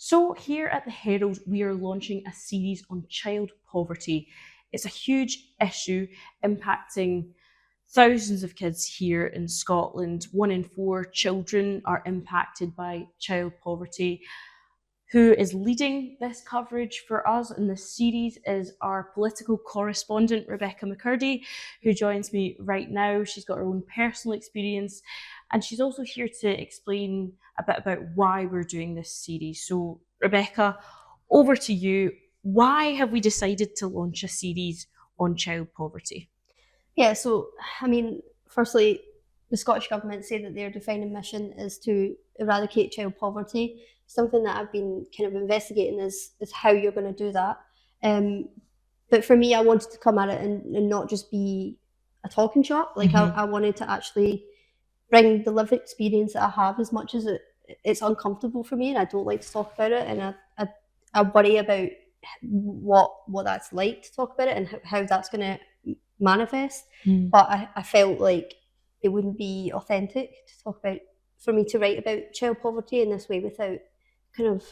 So here at the Herald, we are launching a series on child poverty. It's a huge issue impacting thousands of kids here in Scotland. 1 in 4 children are impacted by child poverty. Who is leading this coverage for us in this series is our political correspondent, Rebecca McCurdy, who joins me right now. She's got her own personal experience, and she's also here to explain a bit about why we're doing this series. So, Rebecca, over to you. Why have we decided to launch a series on child poverty? Yeah, so, I mean, firstly, the Scottish Government say that their defining mission is to eradicate child poverty. Something that I've been kind of investigating is how you're going to do that. But for me, I wanted to come at it and not just be a talking shop. Like, I wanted to actually bring the lived experience that I have, as much as it's uncomfortable for me and I don't like to talk about it, and I worry about what that's like to talk about it and how that's going to manifest. But I felt like it wouldn't be authentic to talk about, for me to write about child poverty in this way without kind of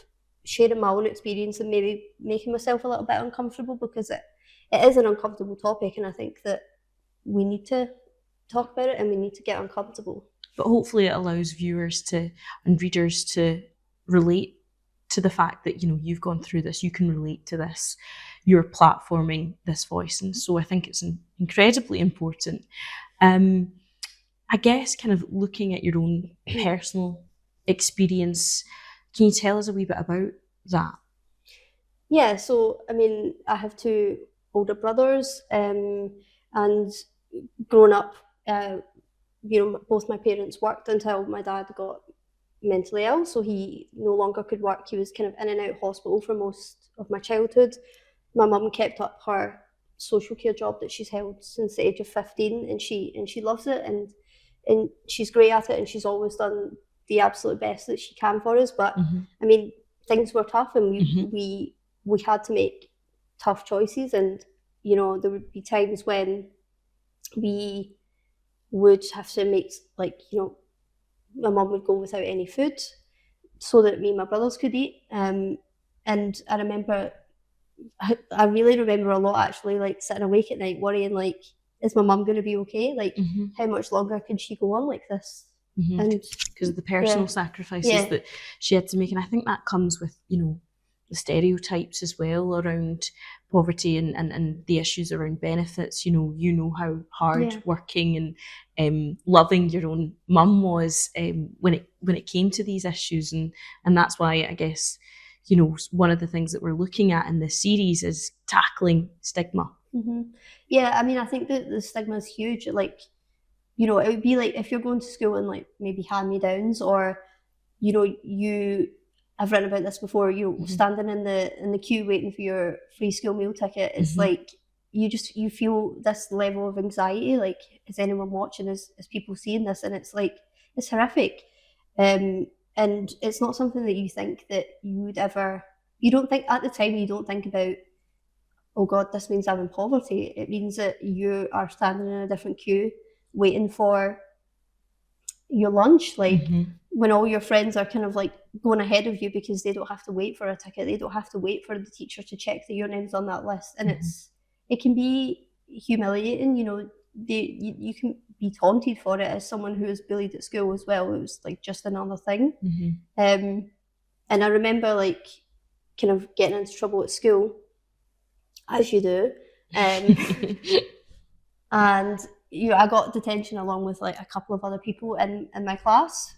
sharing my own experience and maybe making myself a little bit uncomfortable, because it is an uncomfortable topic, and I think that we need to talk about it and we need to get uncomfortable. But hopefully it allows viewers and readers to relate to the fact that, you've gone through this, you can relate to this, you're platforming this voice. And so I think it's incredibly important. I guess kind of looking at your own personal experience, can you tell us a wee bit about that? Yeah, so I mean, I have 2 older brothers, and growing up, both my parents worked until my dad got mentally ill, so he no longer could work. He was kind of in and out of hospital for most of my childhood. My mum kept up her social care job that she's held since the age of 15, and she loves it, and she's great at it, and she's always done the absolute best that she can for us. But I mean, things were tough, and we had to make tough choices, and there would be times when we would have to make, like, my mum would go without any food so that me and my brothers could eat. And I really remember a lot, actually, like sitting awake at night worrying, like, is my mum going to be okay? Like, how much longer can she go on like this? And because of the personal sacrifices that she had to make. And I think that comes with, the stereotypes as well around poverty and the issues around benefits. How hard working and loving your own mum was when it came to these issues, and that's why I guess one of the things that we're looking at in this series is tackling stigma. Yeah, I mean, I think that the stigma is huge. Like, it would be like if you're going to school and like maybe hand-me-downs, or I've written about this before, standing in the queue waiting for your free school meal ticket. It's like you feel this level of anxiety, like, is anyone watching, is people seeing this? And it's like, it's horrific. And it's not something that you think that you don't think at the time, you don't think about, oh God, this means I'm in poverty. It means that you are standing in a different queue waiting for your lunch, like when all your friends are kind of like going ahead of you because they don't have to wait for a ticket, they don't have to wait for the teacher to check that your name's on that list. And it can be humiliating, you can be taunted for it. As someone who was bullied at school as well, it was like just another thing. And I remember, like, kind of getting into trouble at school, as you do, and I got detention along with like a couple of other people in my class.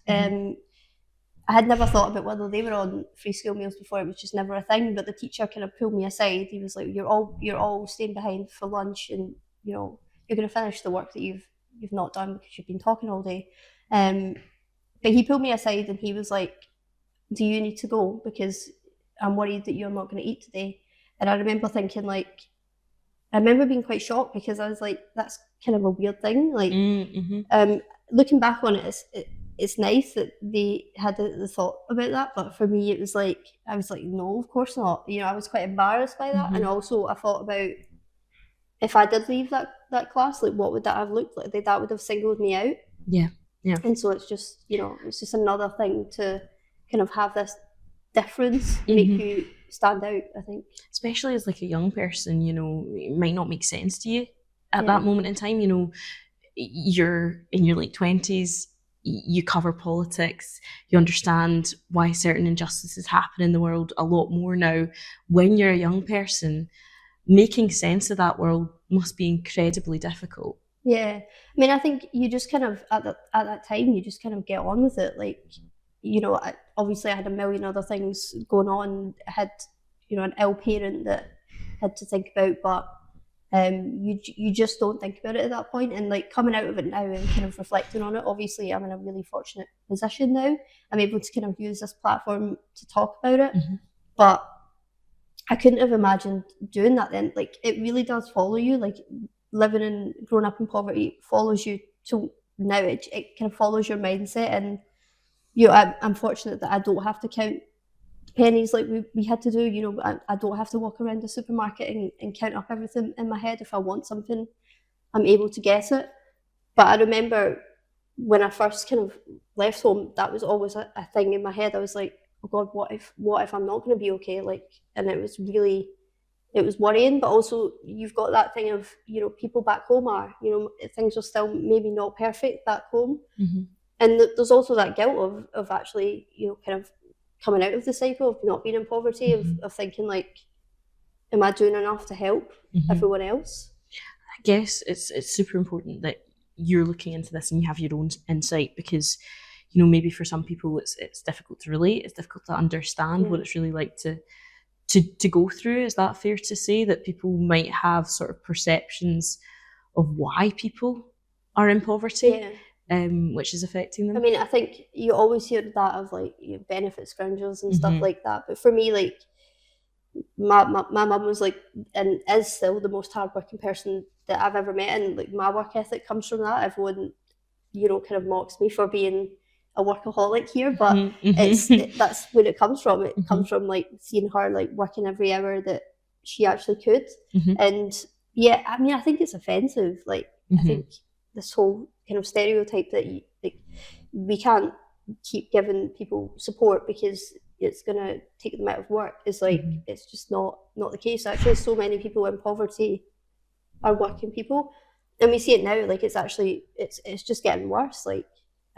I had never thought about whether they were on free school meals before. It was just never a thing. But the teacher kind of pulled me aside. He was like, "You're all staying behind for lunch, and you're going to finish the work that you've not done because you've been talking all day." But he pulled me aside and he was like, "Do you need to go? Because I'm worried that you're not going to eat today." And I remember thinking, like, I remember being quite shocked, because I was like, that's kind of a weird thing. Like, looking back on it, it's nice that they had the thought about that. But for me, it was like, I was like, no, of course not. I was quite embarrassed by that. And also I thought about, if I did leave that class, like, what would that have looked like? That would have singled me out. Yeah. And so it's just, it's just another thing to kind of have this difference make you stand out, I think. Especially as like a young person, you know, it might not make sense to you at that moment in time. You know, you're in your late 20s, you cover politics, you understand why certain injustices happen in the world a lot more now. When you're a young person, making sense of that world must be incredibly difficult. Yeah, I mean, I think you just kind of at that time you just kind of get on with it. Like, you know, obviously I had a million other things going on. I had, you know, an ill parent that I had to think about, but you just don't think about it at that point. And like coming out of it now and kind of reflecting on it, obviously I'm in a really fortunate position now. I'm able to kind of use this platform to talk about it, but I couldn't have imagined doing that then. Like, it really does follow you. Like, living and growing up in poverty follows you to now. It kind of follows your mindset, and you know, I'm fortunate that I don't have to count pennies like we had to do. You know, I don't have to walk around the supermarket and count up everything in my head. If I want something, I'm able to get it. But I remember when I first kind of left home, that was always a thing in my head. I was like, oh God, what if I'm not going to be okay? Like, and it was worrying. But also you've got that thing of, you know, people back home are, you know, things are still maybe not perfect back home. And there's also that guilt of actually, you know, kind of coming out of the cycle of not being in poverty, of thinking like, am I doing enough to help everyone else? I guess it's super important that you're looking into this and you have your own insight, because, you know, maybe for some people it's difficult to relate, it's difficult to understand what it's really like to go through. Is that fair to say, that people might have sort of perceptions of why people are in poverty, which is affecting them? I mean, I think you always hear that of like, you know, benefit scroungers and stuff like that. But for me, like, my mum was like, and is still the most hardworking person that I've ever met, and like my work ethic comes from that. Everyone, you know, kind of mocks me for being a workaholic here, but that's where it comes from. It comes from like seeing her like working every hour that she actually could. And yeah, I mean, I think it's offensive. Like, I think this whole kind of stereotype that like, we can't keep giving people support because it's going to take them out of work is like, it's just not the case. Actually, so many people in poverty are working people, and we see it now. Like, it's actually it's just getting worse. Like,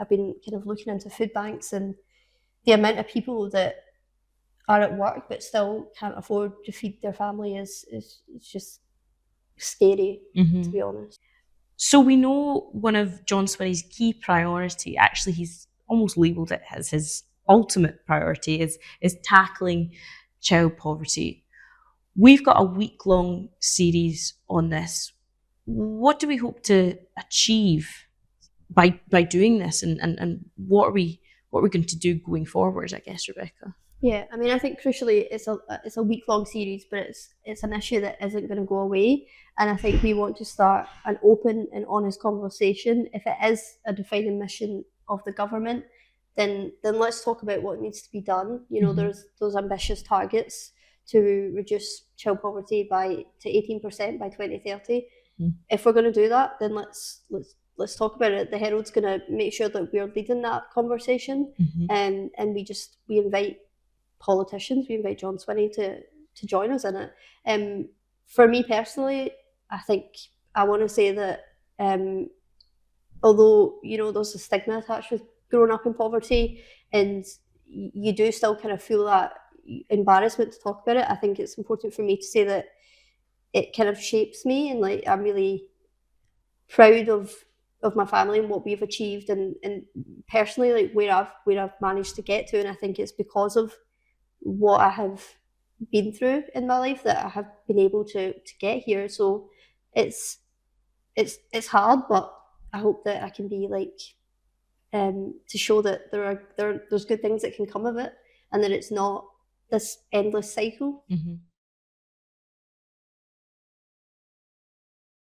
I've been kind of looking into food banks, and the amount of people that are at work but still can't afford to feed their family is just scary, to be honest. So we know one of John Swinney's key priority, actually he's almost labelled it as his ultimate priority, is tackling child poverty. We've got a week-long series on this. What do we hope to achieve by doing this, and what are we going to do going forward, I guess, Rebecca? Yeah, I mean, I think crucially it's a week-long series, but it's an issue that isn't going to go away, and I think we want to start an open and honest conversation. If it is a defining mission of the government, then let's talk about what needs to be done. You know, there's those ambitious targets to reduce child poverty to 18% by 2030. If we're going to do that, then let's talk about it. The Herald's going to make sure that we're leading that conversation, and we invite politicians, we invite John Swinney to join us in it. For me personally, I think I want to say that although, you know, there's a stigma attached with growing up in poverty, and you do still kind of feel that embarrassment to talk about it, I think it's important for me to say that it kind of shapes me, and like, I'm really proud of my family and what we've achieved, and personally, like, where I've managed to get to. And I think it's because of what I have been through in my life that I have been able to get here. So it's hard, but I hope that I can be like, to show that there's good things that can come of it, and that it's not this endless cycle.